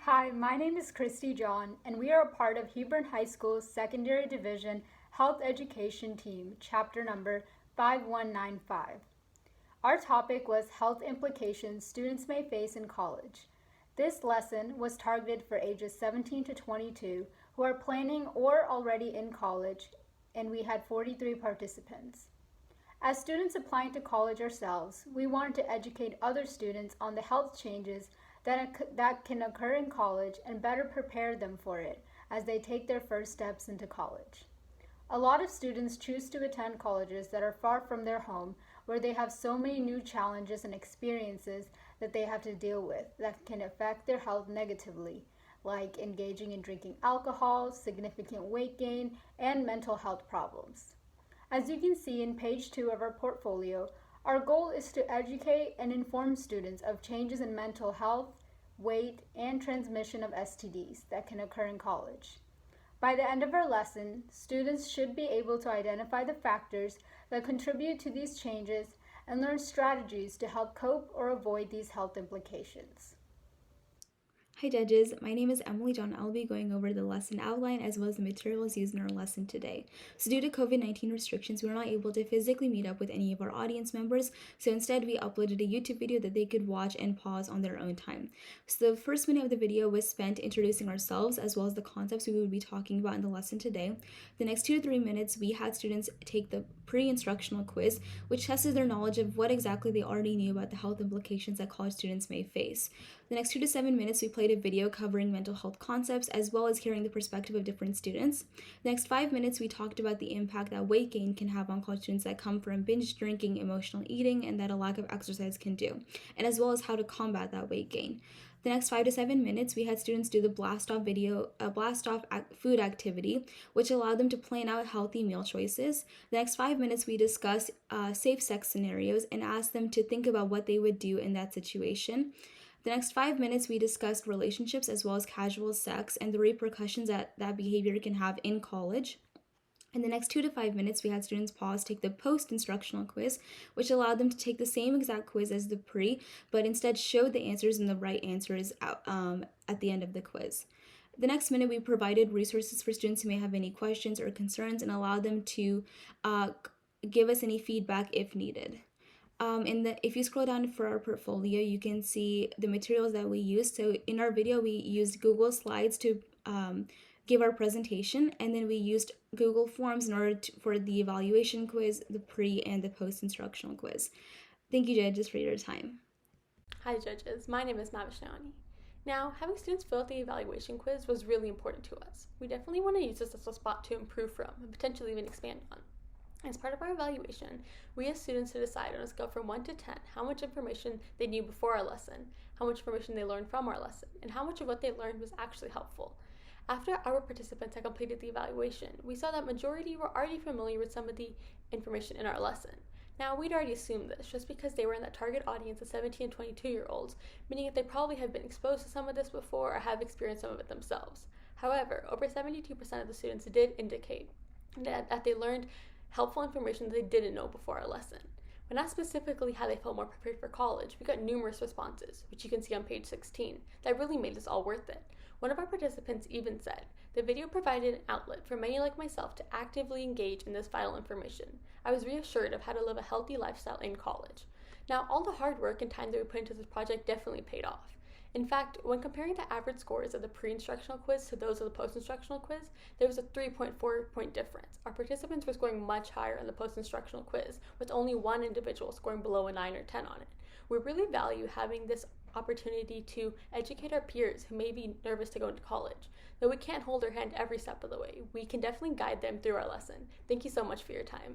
Hi, my name is Christy John, and we are a part of Hebron High School's Secondary Division Health Education Team, chapter number 5195. Our topic was health implications students may face in college. This lesson was targeted for ages 17 to 22 who are planning or already in college, and we had 43 participants. As students applying to college ourselves, we wanted to educate other students on the health changes that can occur in college and better prepare them for it as they take their first steps into college. A lot of students choose to attend colleges that are far from their home, where they have so many new challenges and experiences that they have to deal with that can affect their health negatively, like engaging in drinking alcohol, significant weight gain, and mental health problems. As you can see in page 2 of our portfolio, our goal is to educate and inform students of changes in mental health, weight, and transmission of STDs that can occur in college. By the end of our lesson, students should be able to identify the factors that contribute to these changes and learn strategies to help cope or avoid these health implications. Hi judges, my name is Emily John. I'll be going over the lesson outline as well as the materials used in our lesson today. So due to COVID-19 restrictions, we were not able to physically meet up with any of our audience members, so instead we uploaded a YouTube video that they could watch and pause on their own time. So the first minute of the video was spent introducing ourselves as well as the concepts we would be talking about in the lesson today. The next 2 to 3 minutes, we had students take the pre-instructional quiz, which tested their knowledge of what exactly they already knew about the health implications that college students may face. The next 2 to 7 minutes, we played a video covering mental health concepts as well as hearing the perspective of different students. The next 5 minutes, we talked about the impact that weight gain can have on college students that come from binge drinking, emotional eating, and that a lack of exercise can do, and as well as how to combat that weight gain. The next 5 to 7 minutes, we had students do the blast off food activity, which allowed them to plan out healthy meal choices. The next 5 minutes, we discussed safe sex scenarios and asked them to think about what they would do in that situation. The next 5 minutes, we discussed relationships as well as casual sex and the repercussions that behavior can have in college. In the next 2 to 5 minutes, we had students pause, take the post-instructional quiz, which allowed them to take the same exact quiz as the pre, but instead showed the answers and the right answers at the end of the quiz. The next minute, we provided resources for students who may have any questions or concerns and allowed them to give us any feedback if needed. If you scroll down for our portfolio, you can see the materials that we used. So in our video, we used Google Slides to give our presentation, and then we used Google Forms in order for the evaluation quiz, the pre and the post-instructional quiz. Thank you, judges, for your time. Hi judges, my name is Mavishnani. Now, having students fill out the evaluation quiz was really important to us. We definitely want to use this as a spot to improve from and potentially even expand on. As part of our evaluation, we asked students to decide on a scale from 1 to 10 how much information they knew before our lesson, how much information they learned from our lesson, and how much of what they learned was actually helpful. After our participants had completed the evaluation, we saw that majority were already familiar with some of the information in our lesson. Now, we'd already assumed this just because they were in that target audience of 17 and 22-year-olds, meaning that they probably have been exposed to some of this before or have experienced some of it themselves. However, over 72% of the students did indicate that they learned helpful information that they didn't know before our lesson. When asked specifically how they felt more prepared for college, we got numerous responses, which you can see on page 16, that really made this all worth it. One of our participants even said, "The video provided an outlet for many like myself to actively engage in this vital information. I was reassured of how to live a healthy lifestyle in college." Now, all the hard work and time that we put into this project definitely paid off. In fact, when comparing the average scores of the pre-instructional quiz to those of the post-instructional quiz, there was a 3.4 point difference. Our participants were scoring much higher on the post-instructional quiz, with only one individual scoring below a 9 or 10 on it. We really value having this opportunity to educate our peers who may be nervous to go into college. Though we can't hold their hand every step of the way, we can definitely guide them through our lesson. Thank you so much for your time.